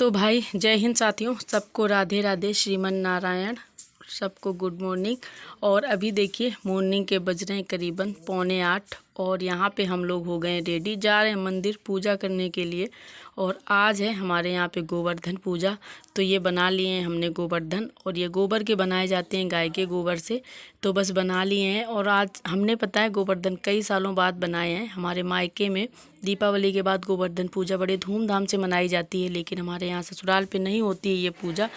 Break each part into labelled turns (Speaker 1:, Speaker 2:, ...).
Speaker 1: तो भाई जय हिंद साथियों, सबको राधे राधे, श्रीमन नारायण, सबको गुड मॉर्निंग। और अभी देखिए मॉर्निंग के बज रहे हैं करीबन 7:45 और यहाँ पे हम लोग हो गए रेडी, जा रहे हैं मंदिर पूजा करने के लिए। और आज है हमारे यहाँ पे गोवर्धन पूजा, तो ये बना लिए हैं हमने गोवर्धन। और ये गोबर के बनाए जाते हैं, गाय के गोबर से, तो बस बना लिए हैं। और आज हमने पता है गोवर्धन कई सालों बाद बनाए हैं। हमारे मायके में दीपावली के बाद गोवर्धन पूजा बड़े धूमधाम से मनाई जाती है, लेकिन हमारे यहाँ ससुराल पे नहीं होती है ये पूजा,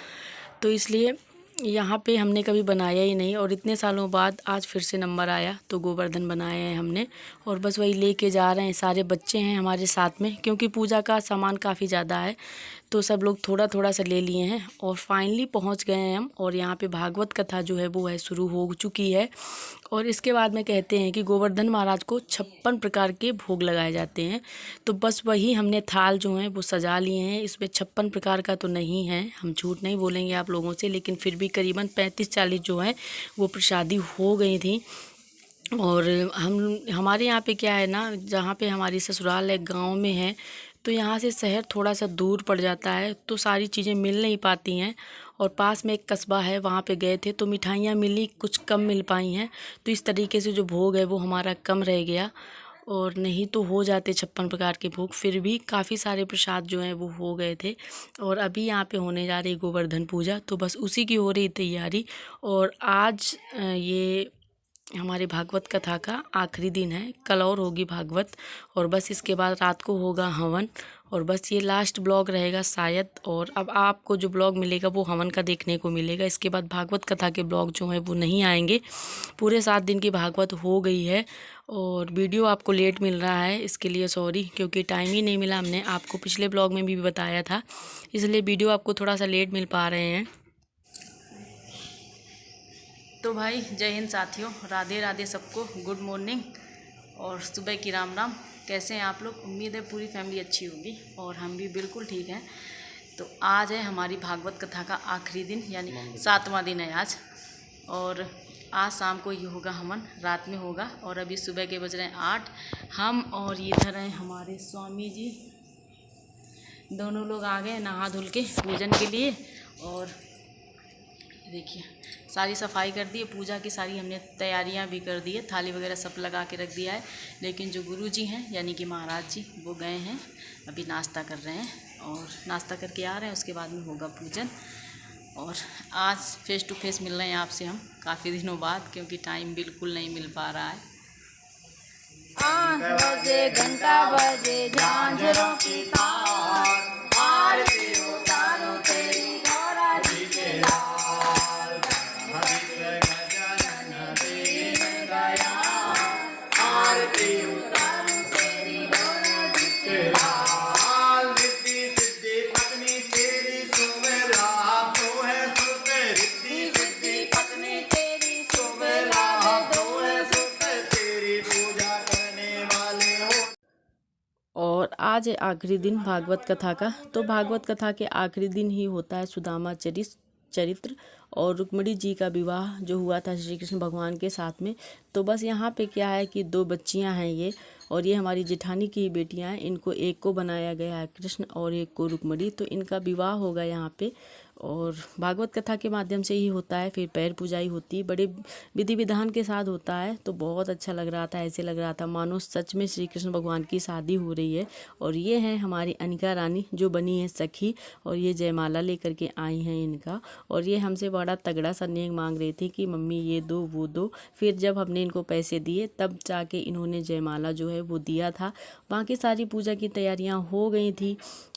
Speaker 1: तो इसलिए यहाँ पे हमने कभी बनाया ही नहीं। और इतने सालों बाद आज फिर से नंबर आया तो गोवर्धन बनाए हैं हमने, और बस वही लेके जा रहे हैं। सारे बच्चे हैं हमारे साथ में, क्योंकि पूजा का सामान काफ़ी ज़्यादा है, तो सब लोग थोड़ा थोड़ा सा ले लिए हैं। और फाइनली पहुँच गए हैं हम। और यहाँ पे भागवत कथा जो है वो है शुरू हो चुकी है। और इसके बाद में कहते हैं कि गोवर्धन महाराज को 56 प्रकार के भोग लगाए जाते हैं, तो बस वही हमने थाल जो हैं वो सजा लिए हैं। इसमें 56 प्रकार का तो नहीं है, हम झूठ नहीं बोलेंगे आप लोगों से, लेकिन फिर भी करीबन 35-40 जो है वो प्रसादी हो गई थी। और हमारे यहाँ पे क्या है ना, जहाँ पे हमारी ससुराल है गांव में है, तो यहाँ से शहर थोड़ा सा दूर पड़ जाता है, तो सारी चीज़ें मिल नहीं पाती हैं। और पास में एक कस्बा है, वहाँ पे गए थे तो मिठाइयाँ मिली, कुछ कम मिल पाई हैं, तो इस तरीके से जो भोग है वो हमारा कम रह गया। और नहीं तो हो जाते 56 प्रकार के भोग, फिर भी काफ़ी सारे प्रसाद जो हैं वो हो गए थे। और अभी यहाँ पे होने जा रही गोवर्धन पूजा, तो बस उसी की हो रही तैयारी। और आज ये हमारे भागवत कथा का आखिरी दिन है, कल और होगी भागवत, और बस इसके बाद रात को होगा हवन। और बस ये लास्ट ब्लॉग रहेगा शायद। और अब आपको जो ब्लॉग मिलेगा वो हवन का देखने को मिलेगा, इसके बाद भागवत कथा के ब्लॉग जो हैं वो नहीं आएंगे। पूरे 7 दिन की भागवत हो गई है और वीडियो आपको लेट मिल रहा है, इसके लिए सॉरी, क्योंकि टाइम ही नहीं मिला। हमने आपको पिछले ब्लॉग में भी बताया था, इसलिए वीडियो आपको थोड़ा सा लेट मिल पा रहे हैं। तो भाई जय हिंद साथियों, राधे राधे, सबको गुड मॉर्निंग और सुबह की राम राम। कैसे हैं आप लोग? उम्मीद है पूरी फैमिली अच्छी होगी और हम भी बिल्कुल ठीक हैं। तो आज है हमारी भागवत कथा का आखिरी दिन, यानी 7वां दिन है आज। और आज शाम को ये होगा हवन, रात में होगा। और अभी सुबह के बज रहे हैं 8। हम और इधर हैं हमारे स्वामी जी, दोनों लोग आ गए नहा धुल के पूजन के लिए। और देखिए सारी सफाई कर दी है, पूजा की सारी हमने तैयारियां भी कर दी है, थाली वगैरह सब लगा के रख दिया है। लेकिन जो गुरु जी हैं यानी कि महाराज जी, वो गए हैं अभी नाश्ता कर रहे हैं, और नाश्ता करके आ रहे हैं, उसके बाद में होगा पूजन। और आज फेस टू फेस मिल रहे हैं आपसे हम काफ़ी दिनों बाद, क्योंकि टाइम बिल्कुल नहीं मिल पा रहा है। घंटा बजे झांझरों की तार, आरती उतारो तेरी गौरा जी के लाल, आरती उतारो तेरी गौरा जी के लाल, रिद्धि सिद्धि पत्नी तेरी सुमेला, तो है सुते रिद्धि सिद्धि पत्नी तेरी सुमेला, तो है सुते तेरी पूजा करने वाले हो। और आज है आखिरी दिन भागवत कथा का। तो भागवत कथा के आखिरी दिन ही होता है सुदामा चरित्र और रुक्मिणी जी का विवाह जो हुआ था श्री कृष्ण भगवान के साथ में। तो बस यहाँ पे क्या है कि 2 बच्चियाँ हैं ये, और ये हमारी जेठानी की बेटियाँ हैं। इनको एक को बनाया गया है कृष्ण और एक को रुक्मिणी, तो इनका विवाह होगा यहाँ पे। और भागवत कथा के माध्यम से ही होता है, फिर पैर पूजाई होती है, बड़े विधि विधान के साथ होता है। तो बहुत अच्छा लग रहा था, ऐसे लग रहा था मानो सच में श्री कृष्ण भगवान की शादी हो रही है। और ये हैं हमारी अनिका रानी जो बनी है सखी, और ये जयमाला लेकर के आई हैं इनका। और ये हमसे बड़ा तगड़ा सा नेक मांग रही थी कि मम्मी ये दो वो दो। फिर जब हमने इनको पैसे दिए तब जाके इन्होंने जयमाला जो है वो दिया था। बाकी सारी पूजा की तैयारियां हो गई थी,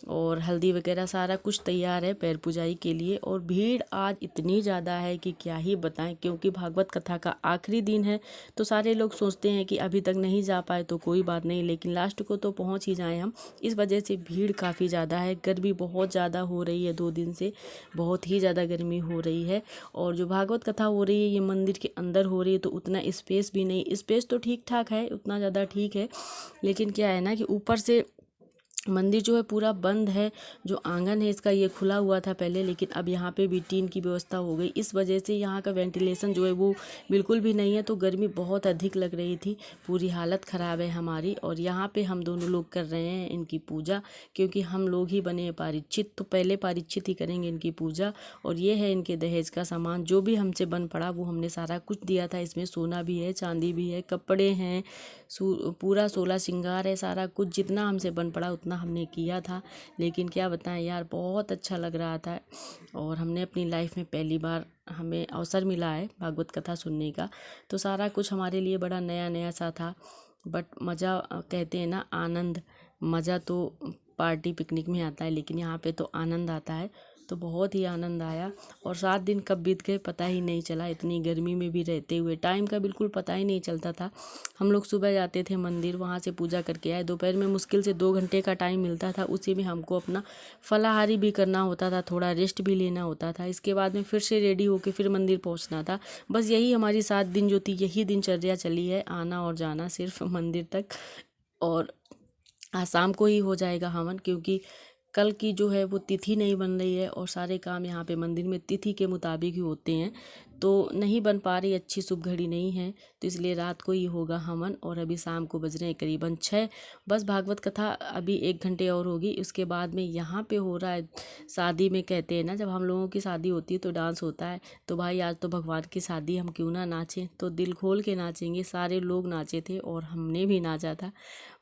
Speaker 1: और हल्दी वगैरह सारा कुछ तैयार है पैर पूजाई के लिए। और भीड़ आज इतनी ज़्यादा है कि क्या ही बताएं, क्योंकि भागवत कथा का आखिरी दिन है, तो सारे लोग सोचते हैं कि अभी तक नहीं जा पाए तो कोई बात नहीं, लेकिन लास्ट को तो पहुंच ही जाएं हम। इस वजह से भीड़ काफ़ी ज़्यादा है, गर्मी बहुत ज़्यादा हो रही है, 2 दिन से बहुत ही ज़्यादा गर्मी हो रही है। और जो भागवत कथा हो रही है ये मंदिर के अंदर हो रही है, तो उतना स्पेस भी नहीं, स्पेस तो ठीक ठाक है, उतना ज़्यादा ठीक है, लेकिन क्या है ना कि ऊपर से मंदिर जो है पूरा बंद है। जो आंगन है इसका ये खुला हुआ था पहले, लेकिन अब यहाँ पे भी टीन की व्यवस्था हो गई। इस वजह से यहाँ का वेंटिलेशन जो है वो बिल्कुल भी नहीं है, तो गर्मी बहुत अधिक लग रही थी। पूरी हालत ख़राब है हमारी। और यहाँ पे हम दोनों लोग कर रहे हैं इनकी पूजा, क्योंकि हम लोग ही बने हैं पारिचित, तो पहले पारिचित ही करेंगे इनकी पूजा। और ये है इनके दहेज का सामान, जो भी हमसे बन पड़ा वो हमने सारा कुछ दिया था। इसमें सोना भी है, चांदी भी है, कपड़े हैं, पूरा 16 श्रृंगार है, सारा कुछ जितना हमसे बन पड़ा उतना हमने किया था। लेकिन क्या बताएं यार, बहुत अच्छा लग रहा था। और हमने अपनी लाइफ में पहली बार हमें अवसर मिला है भागवत कथा सुनने का, तो सारा कुछ हमारे लिए बड़ा नया नया सा था। बट मज़ा, कहते हैं ना आनंद, मज़ा तो पार्टी पिकनिक में आता है, लेकिन यहाँ पे तो आनंद आता है। तो बहुत ही आनंद आया। और 7 दिन कब बीत गए पता ही नहीं चला। इतनी गर्मी में भी रहते हुए टाइम का बिल्कुल पता ही नहीं चलता था। हम लोग सुबह जाते थे मंदिर, वहाँ से पूजा करके आए। दोपहर में मुश्किल से 2 घंटे का टाइम मिलता था, उसी में हमको अपना फलाहारी भी करना होता था, थोड़ा रेस्ट भी लेना होता था। इसके बाद में फिर से रेडी होके फिर मंदिर पहुँचना था। बस यही हमारी 7 दिन जो थी, यही दिनचर्या चली है, आना और जाना सिर्फ मंदिर तक। और आज शाम को ही हो जाएगा हवन, क्योंकि कल की जो है वो तिथि नहीं बन रही है। और सारे काम यहाँ पे मंदिर में तिथि के मुताबिक ही होते हैं, तो नहीं बन पा रही, अच्छी शुभ घड़ी नहीं है, तो इसलिए रात को ही होगा हवन। और अभी शाम को बज रहे हैं करीबन 6। बस भागवत कथा अभी 1 घंटे और होगी। उसके बाद में यहाँ पे हो रहा है शादी में, कहते हैं ना जब हम लोगों की शादी होती है तो डांस होता है। तो भाई आज तो भगवान की शादी, हम क्यों ना नाचें, तो दिल खोल के नाचेंगे। सारे लोग नाचे थे और हमने भी नाचा था।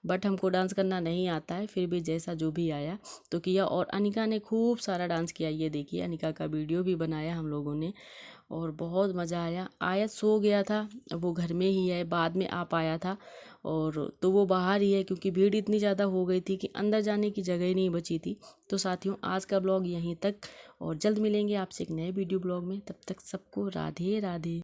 Speaker 1: बट हमको डांस करना नहीं आता है, फिर भी जैसा जो भी आया तो किया। और अनिका ने खूब सारा डांस किया, ये देखिए अनिका का वीडियो भी बनाया हम लोगों ने। और बहुत मज़ा आया। आयत सो गया था, वो घर में ही है, बाद में आ पाया था। और तो वो बाहर ही है, क्योंकि भीड़ इतनी ज़्यादा हो गई थी कि अंदर जाने की जगह ही नहीं बची थी। तो साथियों, आज का ब्लॉग यहीं तक, और जल्द मिलेंगे आपसे एक नए वीडियो ब्लॉग में। तब तक सबको राधे राधे।